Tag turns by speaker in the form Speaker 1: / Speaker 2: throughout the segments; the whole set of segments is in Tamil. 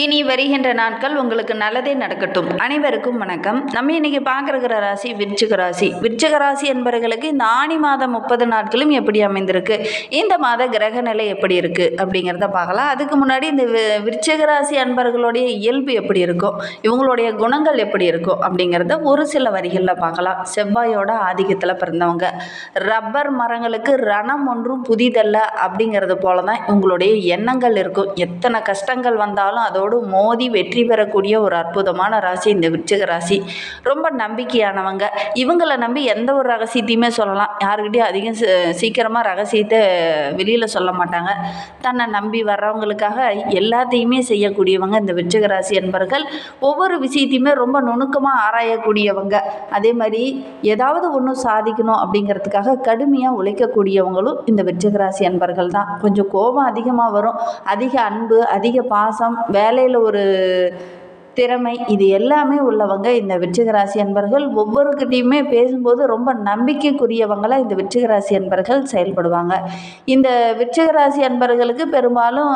Speaker 1: இனி வருகின்ற நாட்கள் உங்களுக்கு நல்லதே நடக்கட்டும். அனைவருக்கும் வணக்கம். நம்ம இன்னைக்கு பார்க்குற ராசி விருச்சிக ராசி. விருச்சிக ராசி என்பவர்களுக்கு இந்த ஆனி மாதம் 30 நாட்களும் எப்படி அமைந்திருக்கு, இந்த மாத கிரக நிலை எப்படி இருக்குது அப்படிங்கிறத பார்க்கலாம். அதுக்கு முன்னாடி இந்த விருச்சிக ராசி அன்பர்களுடைய இயல்பு எப்படி இருக்கும், இவங்களுடைய குணங்கள் எப்படி இருக்கும் அப்படிங்கிறத ஒரு சில வரிகளில் பார்க்கலாம். செவ்வாயோட ஆதிக்கத்தில் பிறந்தவங்க, ரப்பர் மரங்களுக்கு ரணம் ஒன்றும் புதிதல்ல அப்படிங்கிறது போல தான் இவங்களுடைய எண்ணங்கள் இருக்கும். எத்தனை கஷ்டங்கள் வந்தாலும் அதோடு மோதி வெற்றி பெறக்கூடிய ஒரு அற்புதமான ராசி இந்த விருச்சிக ராசி. ரொம்ப நம்பிக்கையானவங்க. இவங்களை நம்பி எந்த ஒரு ரகசியத்தையுமே சொல்லலாம். யாருக்கிட்டையும் அதிகம் சீக்கிரமாக ரகசியத்தை வெளியில் சொல்ல மாட்டாங்க. தன்னை நம்பி வர்றவங்களுக்காக எல்லாத்தையுமே செய்யக்கூடியவங்க இந்த விருச்சிக ராசி என்பவர்கள். ஒவ்வொரு விஷயத்தையுமே ரொம்ப நுணுக்கமாக ஆராயக்கூடியவங்க. அதே மாதிரி ஏதாவது ஒன்று சாதிக்கணும் அப்படிங்கிறதுக்காக கடுமையாக உழைக்கக்கூடியவங்களும் இந்த விருச்சிக ராசி என்பவர்கள் தான். கொஞ்சம் கோபம் அதிகமாக வரும், அதிக அன்பு, அதிக பாசம், வேலையில் ஒரு திறமை, இது எல்லாமே உள்ளவங்க இந்த விருச்சிக ராசி அன்பர்கள். ஒவ்வொருக்கிட்டையுமே பேசும்போது ரொம்ப நம்பிக்கைக்குரியவங்களாக இந்த விருச்சிக ராசி அன்பர்கள் செயல்படுவாங்க. இந்த விருச்சிக ராசி அன்பர்களுக்கு பெரும்பாலும்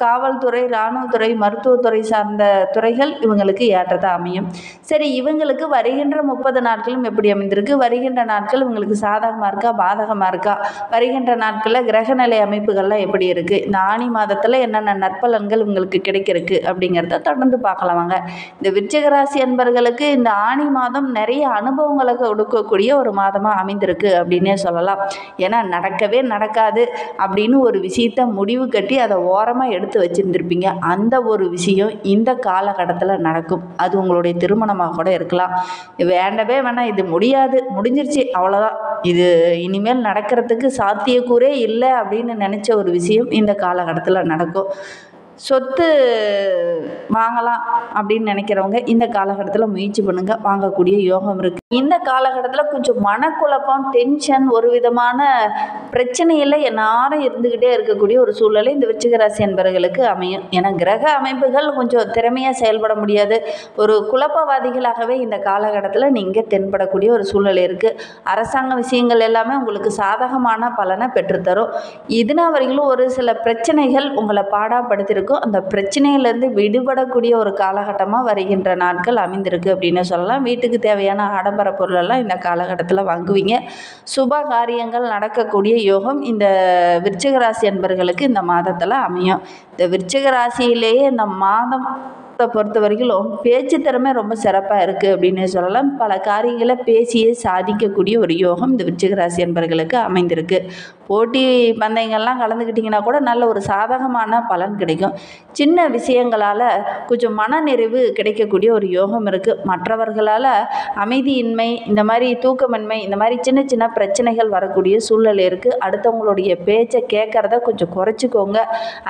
Speaker 1: காவல்துறை, இராணுவத்துறை, மருத்துவத்துறை சார்ந்த துறைகள் இவங்களுக்கு ஏற்றதாக அமையும். சரி, இவங்களுக்கு வருகின்ற 30 நாட்களும் எப்படி அமைந்திருக்கு, வருகின்ற நாட்கள் இவங்களுக்கு சாதகமாக இருக்கா பாதகமாக இருக்கா, வருகின்ற நாட்களில் கிரகநிலை அமைப்புகள்லாம் எப்படி இருக்குது, இந்த ஆனி மாதத்தில் என்னென்ன நற்பலன்கள் இவங்களுக்கு கிடைக்கிறதுக்கு அப்படிங்கிறத தொடர்ந்து பார்க்கலாம். இந்த விருச்சிக ராசி அன்பர்களுக்கு இந்த ஆனி மாதம் நிறைய அனுபவங்களை கொடுக்கக்கூடிய ஒரு மாதமாக அமைந்திருக்கு அப்படின்னே சொல்லலாம். ஏன்னா நடக்கவே நடக்காது அப்படின்னு ஒரு விஷயத்தை முடிவு கட்டி அதை ஓரமாக எடுத்து வச்சுருந்துருப்பீங்க. அந்த ஒரு விஷயம் இந்த காலகட்டத்தில் நடக்கும். அது உங்களுடைய திருமணமாக கூட இருக்கலாம். வேண்டவே வேணாம், இது முடியாது, முடிஞ்சிருச்சு, அவ்வளோதான், இது இனிமேல் நடக்கிறதுக்கு சாத்தியக்கூறே இல்லை அப்படின்னு நினச்ச ஒரு விஷயம் இந்த காலகட்டத்தில் நடக்கும். சொத்து வாங்கலாம் அப்படின்னு நினைக்கிறவங்க இந்த காலகட்டத்தில் முயற்சி பண்ணுங்க, வாங்கக்கூடிய யோகம் இருக்குது. இந்த காலகட்டத்தில் கொஞ்சம் மனக்குழப்பம், டென்ஷன், ஒரு விதமான பிரச்சனையில் எல்லாரும் இருந்துக்கிட்டே இருக்கக்கூடிய ஒரு சூழ்நிலை இந்த விருச்சிக ராசி என்பவர்களுக்கு அமையும். ஏன்னா கிரக அமைப்புகள் கொஞ்சம் திறமையாக செயல்பட முடியாது. ஒரு குழப்பவாதிகளாகவே இந்த காலகட்டத்தில் நீங்கள் தென்படக்கூடிய ஒரு சூழ்நிலை இருக்குது. அரசாங்க விஷயங்கள் எல்லாமே உங்களுக்கு சாதகமான பலனை பெற்றுத்தரும். இதுனா வரைக்கும் ஒரு சில பிரச்சனைகள் உங்களை பாடாப்படுத்திருக்கும். அந்த பிரச்சனையிலேருந்து விடுபடக்கூடிய ஒரு காலகட்டமாக வருகின்ற நாட்கள் அமைந்திருக்கு அப்படின்னு சொல்லலாம். வீட்டுக்கு தேவையான ஆடம்பர பொருளெல்லாம் இந்த காலகட்டத்தில் வாங்குவீங்க. சுப காரியங்கள் நடக்கக்கூடிய யோகம் இந்த விருச்சிக ராசி என்பவர்களுக்கு இந்த மாதத்தில் அமையும். இந்த விருச்சிக ராசியிலேயே இந்த மாதம் பொறுத்த வரைக்கும் பேச்சு திறமை ரொம்ப சிறப்பாக இருக்குது அப்படின்னு சொல்லலாம். பல காரியங்களை பேசியே சாதிக்கக்கூடிய ஒரு யோகம் இந்த விருச்சிக ராசி என்பவர்களுக்கு அமைந்திருக்கு. போட்டி பந்தயங்கள்லாம் கலந்துக்கிட்டிங்கன்னா கூட நல்ல ஒரு சாதகமான பலன் கிடைக்கும். சின்ன விஷயங்களால் கொஞ்சம் மனநிறைவு கிடைக்கக்கூடிய ஒரு யோகம் இருக்குது. மற்றவர்களால் அமைதியின்மை, இந்த மாதிரி தூக்கமின்மை, இந்த மாதிரி சின்ன சின்ன பிரச்சனைகள் வரக்கூடிய சூழ்நிலை இருக்குது. அடுத்தவங்களுடைய பேச்சை கேட்குறத கொஞ்சம் குறைச்சிக்கோங்க.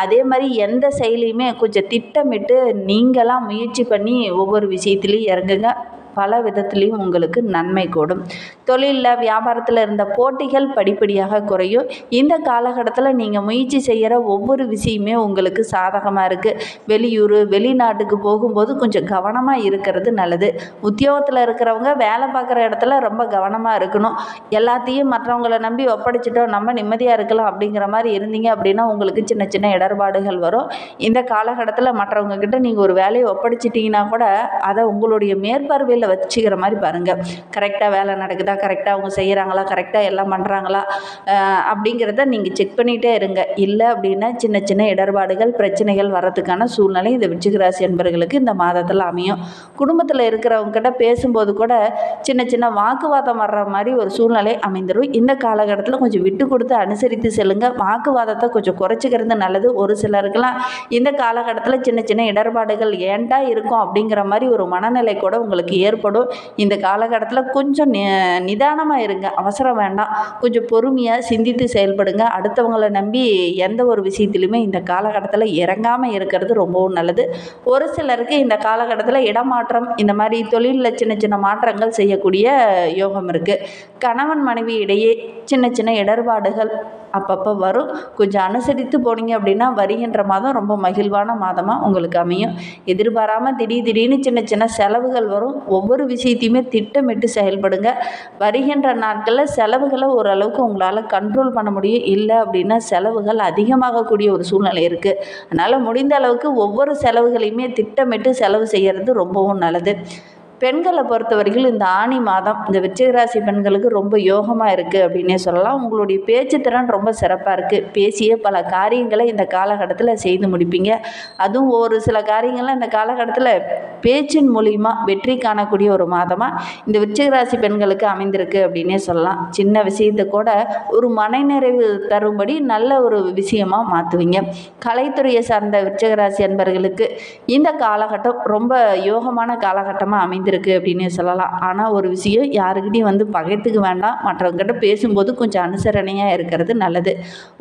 Speaker 1: அதே மாதிரி எந்த செயலையுமே கொஞ்சம் திட்டமிட்டு நீங்களாம் முயற்சி பண்ணி ஒவ்வொரு விஷயத்துலையும் இறங்குங்க. பல விதத்துலேயும் உங்களுக்கு நன்மை கூடும். தொழிலில், வியாபாரத்தில் இருந்த போட்டிகள் படிப்படியாக குறையும். இந்த காலகட்டத்தில் நீங்கள் முயற்சி செய்கிற ஒவ்வொரு விஷயமே உங்களுக்கு சாதகமாக இருக்குது. வெளியூர், வெளிநாட்டுக்கு போகும்போது கொஞ்சம் கவனமாக இருக்கிறது நல்லது. உத்தியோகத்தில் இருக்கிறவங்க வேலை பார்க்குற இடத்துல ரொம்ப கவனமாக இருக்கணும். எல்லாத்தையும் மற்றவங்களை நம்பி ஒப்படைச்சிட்டோம், நம்ம நிம்மதியாக இருக்கலாம் அப்படிங்கிற மாதிரி இருந்தீங்க அப்படின்னா உங்களுக்கு சின்ன சின்ன இடர்பாடுகள் வரும். இந்த காலகட்டத்தில் மற்றவங்க கிட்ட நீங்கள் ஒரு வேலையை ஒப்படைச்சிட்டிங்கன்னா கூட அதை உங்களுடைய மேற்பார்வையில் வச்சுக்கிற மாதிரி பாருங்கள். கரெக்டாக வேலை நடக்குதா, கரெக்டாக அவங்க செய்கிறாங்களா, கரெக்டாக எல்லாம் பண்ணுறாங்களா அப்படிங்கிறத நீங்கள் செக் பண்ணிகிட்டே இருங்க. இல்லை அப்படின்னா சின்ன சின்ன இடர்பாடுகள், பிரச்சனைகள் வர்றதுக்கான சூழ்நிலை இந்த விருச்சிக ராசி என்பவர்களுக்கு இந்த மாதத்தில் அமையும். குடும்பத்தில் இருக்கிறவங்க கிட்ட பேசும்போது கூட சின்ன சின்ன வாக்குவாதம் வர்ற மாதிரி ஒரு சூழ்நிலை அமைந்துடும். இந்த காலகட்டத்தில் கொஞ்சம் விட்டு கொடுத்து அனுசரித்து செல்லுங்க. வாக்குவாதத்தை கொஞ்சம் குறைச்சிக்கிறது நல்லது. ஒரு சிலருக்கெல்லாம் இந்த காலகட்டத்தில் சின்ன சின்ன இடர்பாடுகள் ஏன்டா இருக்கும் அப்படிங்கிற மாதிரி ஒரு மனநிலை கூட உங்களுக்கு ஏற்படும். இந்த காலகட்டத்தில் கொஞ்சம் நிதானமாக இருங்க, அவசரம் வேண்டாம். கொஞ்சம் பொறுமையாக சிந்தித்து செயல்படுங்க. அடுத்தவங்களை நம்பி எந்த ஒரு விஷயத்திலுமே இந்த காலகட்டத்தில் இறங்காமல் இருக்கிறது ரொம்பவும் நல்லது. ஒரு சிலருக்கு இந்த காலகட்டத்தில் இடமாற்றம், இந்த மாதிரி தொழிலில் சின்ன சின்ன மாற்றங்கள் செய்யக்கூடிய யோகம் இருக்குது. கணவன் மனைவி இடையே சின்ன சின்ன இடர்பாடுகள் அப்பப்போ வரும். கொஞ்சம் அனுசரித்து போனீங்க அப்படின்னா வருகின்ற மாதம் ரொம்ப மகிழ்வான மாதமாக உங்களுக்கு அமையும். எதிர்பாராமல் திடீர்னு சின்ன சின்ன செலவுகள் வரும். ஒவ்வொரு விஷயத்தையுமே திட்டமிட்டு செயல்படுங்க. வருகின்ற நாட்களில் செலவுகளை ஓரளவுக்கு உங்களால் கண்ட்ரோல் பண்ண முடியும். இல்லை அப்படின்னா செலவுகள் அதிகமாகக்கூடிய ஒரு சூழ்நிலை இருக்குது. அதனால் முடிந்த அளவுக்கு ஒவ்வொரு செலவுகளையுமே திட்டமிட்டு செலவு செய்கிறது ரொம்பவும் நல்லது. பெண்களை பொறுத்த வரைக்கும் இந்த ஆனி மாதம் இந்த விருச்சிக ராசி பெண்களுக்கு ரொம்ப யோகமாக இருக்குது அப்படின்னே சொல்லலாம். உங்களுடைய பேச்சு திறன் ரொம்ப சிறப்பாக இருக்குது. பேசிய பல காரியங்களை இந்த காலகட்டத்தில் செய்து முடிப்பீங்க. அதுவும் ஒரு சில காரியங்கள்லாம் இந்த காலகட்டத்தில் பேச்சின் மூலிமா வெற்றி காணக்கூடிய ஒரு மாதமாக இந்த விருச்சிக ராசி பெண்களுக்கு அமைந்திருக்கு அப்படின்னே சொல்லலாம். சின்ன விஷயத்தை கூட ஒரு மனநிறைவு தரும்படி நல்ல ஒரு விஷயமாக மாற்றுவீங்க. கலைத்துறையை சார்ந்த விருச்சிக ராசி அன்பர்களுக்கு இந்த காலகட்டம் ரொம்ப யோகமான காலகட்டமாக அமைந்திருக்கு அப்படின்னு சொல்லலாம். ஆனால் ஒரு விஷயம், யாருக்கிட்டையும் பகைத்துக்கு வேண்டாம். மற்றவங்ககிட்ட பேசும்போது கொஞ்சம் அனுசரணையாக இருக்கிறது நல்லது.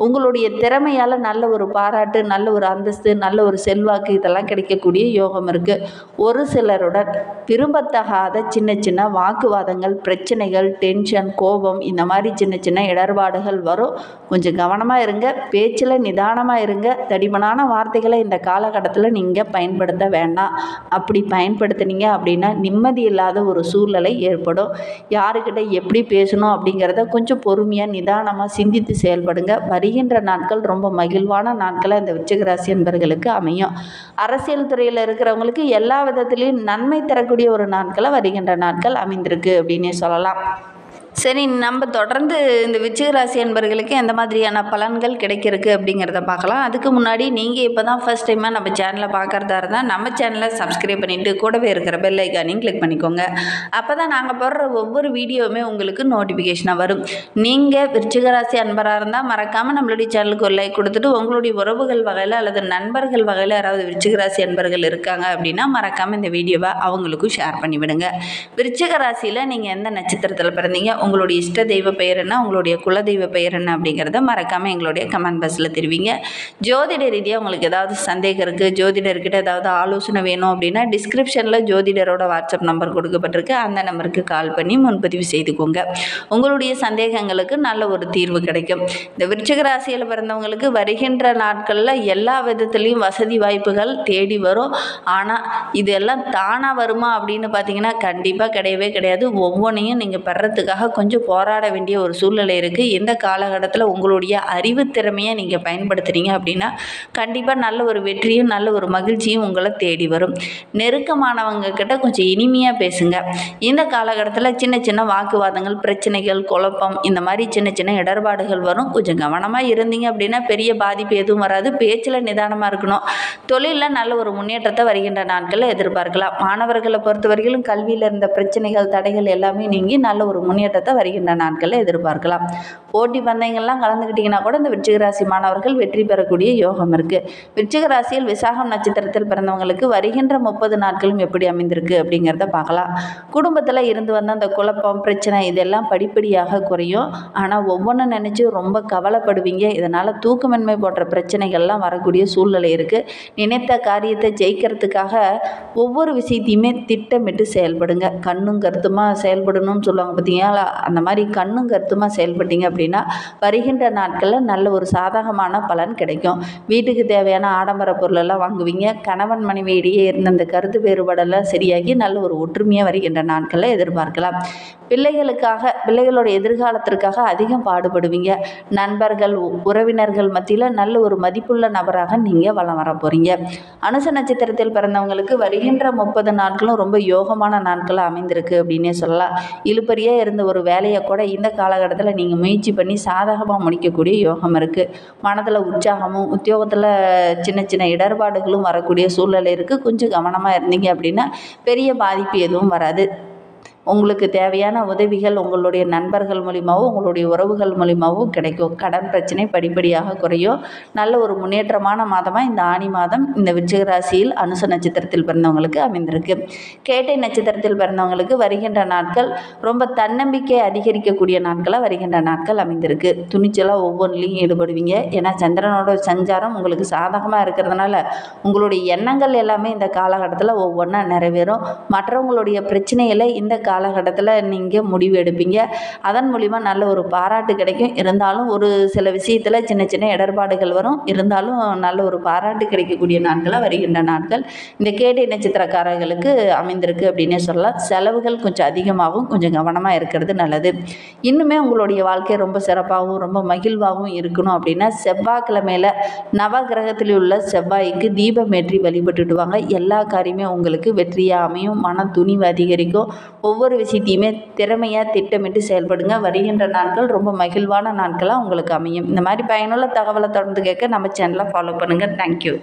Speaker 1: உங்களுடைய திறமையால் நல்ல ஒரு பாராட்டு, நல்ல ஒரு அந்தஸ்து, நல்ல ஒரு செல்வாக்கு இதெல்லாம் கிடைக்கக்கூடிய யோகம் இருக்குது. ஒரு சிலருடன் விரும்பத்தகாத சின்ன சின்ன வாக்குவாதங்கள், பிரச்சனைகள், டென்ஷன், கோபம் இந்த மாதிரி சின்ன சின்ன இடர்பாடுகள் வரும். கொஞ்சம் கவனமாக இருங்க. பேச்சில் நிதானமாக இருங்க. தடிமனான வார்த்தைகளை இந்த காலகட்டத்தில் நீங்கள் பயன்படுத்த வேண்டாம். அப்படி பயன்படுத்தினீங்க அப்படின்னா நிம்மதி இல்லாத ஒரு சூழ்நிலை ஏற்படும். யாருக்கிட்ட எப்படி பேசணும் அப்படிங்கிறத கொஞ்சம் பொறுமையாக நிதானமாக சிந்தித்து செயல்படுங்க. வருகின்ற நாட்கள் ரொம்ப மகிழ்வான நாட்களாக இந்த விருச்சிக ராசி என்பர்களுக்கு அமையும். அரசியல் துறையில் இருக்கிறவங்களுக்கு எல்லா விதத்திலையும் நன்மை தரக்கூடிய ஒரு நாட்களாக வருகின்ற நாட்கள் அமைந்திருக்கு அப்படின்னே சொல்லலாம். சரி, நம்ம தொடர்ந்து இந்த விருச்சிக ராசி அன்பர்களுக்கு எந்த மாதிரியான பலன்கள் கிடைக்கிறதுக்கு அப்படிங்கிறத பார்க்கலாம். அதுக்கு முன்னாடி நீங்கள் இப்போ தான் ஃபர்ஸ்ட் டைமாக நம்ம சேனலை பார்க்குறதா இருந்தால் நம்ம சேனலை சப்ஸ்கிரைப் பண்ணிவிட்டு கூடவே இருக்கிற பெல் ஐக்கானையும் கிளிக் பண்ணிக்கோங்க. அப்போ தான் நாங்கள் போடுற ஒவ்வொரு வீடியோவுமே உங்களுக்கு நோட்டிஃபிகேஷனாக வரும். நீங்கள் விருச்சிக ராசி அன்பராக இருந்தால் மறக்காமல் நம்மளுடைய சேனலுக்கு ஒரு லைக் கொடுத்துட்டு, உங்களுடைய உறவுகள் வகையில் அல்லது நண்பர்கள் வகையில் யாராவது விருச்சிக ராசி அன்பர்கள் இருக்காங்க அப்படின்னா மறக்காமல் இந்த வீடியோவை அவங்களுக்கும் ஷேர் பண்ணிவிடுங்க. விருச்சிக ராசியில் நீங்கள் எந்த நட்சத்திரத்தில் பிறந்தீங்க, உங்களுடைய இஷ்ட தெய்வ பெயர் என்ன, உங்களுடைய குலதெய்வ பெயர் என்ன அப்படிங்கிறத மறக்காமல் எங்களுடைய கமெண்ட் பாக்ஸில் தெரிவிங்க. ஜோதிட ரீதியாக உங்களுக்கு ஏதாவது சந்தேகம் இருக்குது, ஜோதிடர்கிட்ட ஏதாவது ஆலோசனை வேணும் அப்படின்னா டிஸ்கிரிப்ஷனில் ஜோதிடரோட வாட்ஸ்அப் நம்பர் கொடுக்கப்பட்டிருக்கு. அந்த நம்பருக்கு கால் பண்ணி முன்பதிவு செய்துக்கோங்க. உங்களுடைய சந்தேகங்களுக்கு நல்ல ஒரு தீர்வு கிடைக்கும். இந்த விருச்சிக ராசியில் பிறந்தவங்களுக்கு வருகின்ற நாட்களில் எல்லா விதத்துலேயும் வசதி வாய்ப்புகள் தேடி வரும். ஆனால் இதெல்லாம் தானாக வருமா அப்படின்னு பார்த்தீங்கன்னா கண்டிப்பாக கிடையவே கிடையாது. ஒவ்வொன்றையும் நீங்கள் பெறத்துக்காக கொஞ்சம் போராட வேண்டிய ஒரு சூழ்நிலை இருக்குது. இந்த காலகட்டத்தில் உங்களுடைய அறிவு திறமையை நீங்கள் பயன்படுத்துகிறீங்க அப்படின்னா கண்டிப்பாக நல்ல ஒரு வெற்றியும் நல்ல ஒரு மகிழ்ச்சியும் உங்களை தேடி வரும். நெருக்கமானவங்க கிட்ட கொஞ்சம் இனிமையாக பேசுங்க. இந்த காலகட்டத்தில் சின்ன சின்ன வாக்குவாதங்கள், பிரச்சனைகள், குழப்பம் இந்த மாதிரி சின்ன சின்ன இடர்பாடுகள் வரும். கொஞ்சம் கவனமாக இருந்தீங்க அப்படின்னா பெரிய பாதிப்பு எதுவும் வராது. பேச்சில் நிதானமாக இருக்கணும். தொழிலில் நல்ல ஒரு முன்னேற்றத்தை வருகின்ற நாட்களில் எதிர்பார்க்கலாம். மாணவர்களை பொறுத்தவரையிலும் கல்வியில் இருந்த பிரச்சனைகள், தடைகள் எல்லாமே நீங்கி நல்ல ஒரு முன்னேற்றத்தை வருகின்ற நாட்களில் எதிர்பார்க்கலாம். போட்டி பந்தயங்கள்லாம் கலந்துக்கிட்டிங்கன்னா கூட இந்த விருச்சிக ராசி மாணவர்கள் வெற்றி பெறக்கூடிய யோகம் இருக்குது. விருச்சிக ராசியில் விசாகம் நட்சத்திரத்தில் பிறந்தவங்களுக்கு வருகின்ற 30 நாட்களும் எப்படி அமைந்திருக்கு அப்படிங்கிறத பார்க்கலாம். குடும்பத்தில் இருந்து வந்த அந்த குழப்பம், பிரச்சனை இதெல்லாம் படிப்படியாக குறையும். ஆனால் ஒவ்வொன்றும் நினச்சி ரொம்ப கவலைப்படுவீங்க. இதனால் தூக்கமின்மை போன்ற பிரச்சனைகள்லாம் வரக்கூடிய சூழ்நிலை இருக்குது. நினைத்த காரியத்தை ஜெயிக்கிறதுக்காக ஒவ்வொரு விஷயத்தையுமே திட்டமிட்டு செயல்படுங்க. கண்ணும் கருத்துமாக செயல்படணும்னு சொல்லுவாங்க பார்த்தீங்களா, அந்த மாதிரி கண்ணும் கருத்துமாக செயல்பட்டீங்க அப்படின்னா வருகின்ற நாட்களில் நல்ல ஒரு சாதகமான பலன் கிடைக்கும். வீட்டுக்கு தேவையான ஆடம்பர பொருளெல்லாம் வாங்குவீங்க. கணவன் மனைவி இடையே இருந்த அந்த கருத்து வேறுபாடெல்லாம் சரியாகி நல்ல ஒரு ஒற்றுமையாக வருகின்ற நாட்களில் எதிர்பார்க்கலாம். பிள்ளைகளோட எதிர்காலத்திற்காக அதிகம் பாடுபடுவீங்க. நண்பர்கள், உறவினர்கள் மத்தியில் நல்ல ஒரு மதிப்புள்ள நபராக நீங்கள் வலம் வர போகிறீங்க. அனுச நட்சத்திரத்தில் பிறந்தவங்களுக்கு வருகின்ற 30 நாட்களும் ரொம்ப யோகமான நாட்களாக அமைந்திருக்கு அப்படின்னே சொல்லலாம். இழுபறியாக இருந்த ஒரு வேலையை கூட இந்த காலகட்டத்தில் நீங்கள் முயற்சி பண்ணி சாதகமாக முடிக்கக்கூடிய யோகம் இருக்குது. மனதில் உற்சாகமும், உத்தியோகத்தில் சின்ன சின்ன இடர்பாடுகளும் வரக்கூடிய சூழ்நிலை இருக்குது. கொஞ்சம் கவனமாக இருந்தீங்க அப்படின்னா பெரிய பாதிப்பு எதுவும் வராது. உங்களுக்கு தேவையான உதவிகள் உங்களுடைய நண்பர்கள் மூலிமாவும் உங்களுடைய உறவுகள் மூலிமாவும் கிடைக்கும். கடன் பிரச்சனை படிப்படியாக குறையும். நல்ல ஒரு முன்னேற்றமான மாதமாக இந்த ஆனி மாதம் இந்த விருச்சிக ராசியில் அனுச நட்சத்திரத்தில் பிறந்தவங்களுக்கு அமைந்திருக்கு. கேட்டை நட்சத்திரத்தில் பிறந்தவங்களுக்கு வருகின்ற நாட்கள் ரொம்ப தன்னம்பிக்கை அதிகரிக்கக்கூடிய நாட்களாக வருகின்ற நாட்கள் அமைந்திருக்கு. துணிச்சலாக ஒவ்வொன்றிலையும் ஈடுபடுவீங்க. ஏன்னா சந்திரனோட சஞ்சாரம் உங்களுக்கு சாதகமாக இருக்கிறதுனால உங்களுடைய எண்ணங்கள் எல்லாமே இந்த காலகட்டத்தில் ஒவ்வொன்றா நிறைவேறும். மற்றவங்களுடைய பிரச்சனைகளை இந்த காலகட்டத்தில் நீங்கள் முடிவு எடுப்பீங்க. அதன் மூலிமா நல்ல ஒரு பாராட்டு கிடைக்கும். இருந்தாலும் ஒரு சில விஷயத்தில் சின்ன சின்ன இடர்பாடுகள் வரும். இருந்தாலும் நல்ல ஒரு பாராட்டு கிடைக்கக்கூடிய நாட்களாக வருகின்ற நாட்கள் இந்த கேட்டை நட்சத்திரக்காரர்களுக்கு அமைந்திருக்கு அப்படின்னே சொல்லலாம். செலவுகள் கொஞ்சம் அதிகமாகவும் கொஞ்சம் கவனமாக இருக்கிறது நல்லது. இன்னுமே உங்களுடைய வாழ்க்கை ரொம்ப சிறப்பாகவும் ரொம்ப மகிழ்வாகவும் இருக்கணும் அப்படின்னா செவ்வாய்க்கிழமையில நவகிரகத்தில் உள்ள செவ்வாய்க்கு தீபம் ஏற்றி வழிபட்டுட்டு வாங்க. எல்லா காரியமே உங்களுக்கு வெற்றியாக அமையும். மன துணிவு அதிகரிக்கும். ஒவ்வொரு விஷயத்தையுமே திறமையாக திட்டமிட்டு செயல்படுங்க. வருகின்ற நாட்கள் ரொம்ப மகிழ்வான நாட்களாக உங்களுக்கு அமையும். இந்த மாதிரி பயனுள்ள தகவலை தொடர்ந்து கேட்க நம்ம சேனலை ஃபாலோ பண்ணுங்கள். தேங்க்யூ.